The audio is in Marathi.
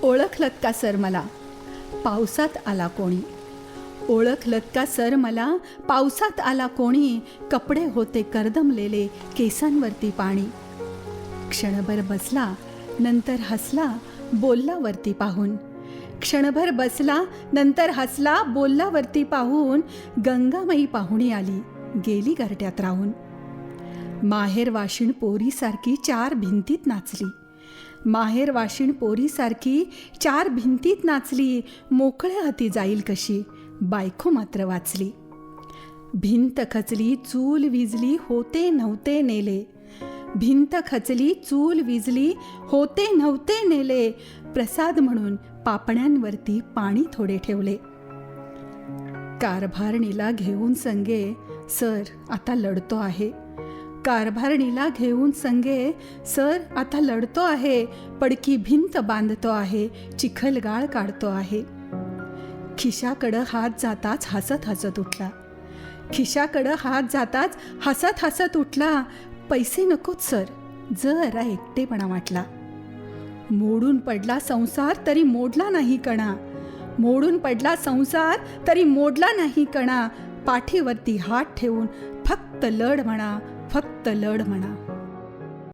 ओळखलत का सर मला पावसात आला कोणी, ओळखलत का सर मला पावसात आला कोणी, कपडे होते कर्दमलेले केसांवरती पाणी. क्षणभर बसला नंतर हसला बोलला वरती पाहून, क्षणभर बसला नंतर हसला बोलला वरती पाहून. गंगामाई पाहुणी आली गेली घरट्यात राहून. माहेर वाशिण पोरीसारखी चार भिंतीत नाचली, माहेर वाशिण पोरीसारखी चार भिंतीत नाचली. मोकळ्या हाती जाईल कशी बायको मात्र वाचली. भिंत खचली चूल विजली होते नव्हते नेले, भिंत खचली चूल विजली होते नव्हते नेले. प्रसाद म्हणून पापण्यांवरती पाणी थोडे ठेवले. कारभारणीला घेऊन संगे सर आता लढतो आहे, कारभारणीला घेऊन संगे सर आता लढतो आहे. पडकी भिंत बांधतो आहे, चिखलगाळ काढतो आहे. खिशाकडं हात जाताच हसत हसत उठला, खिशाकडं हात जाताच हसत हसत उठला. पैसे नकोत सर जरा एकटेपणा वाटला. मोडून पडला संसार तरी मोडला नाही कणा, मोडून पडला संसार तरी मोडला नाही कणा. पाठीवरती हात ठेवून फक्त लढ म्हणा, फक्त लढ म्हणा.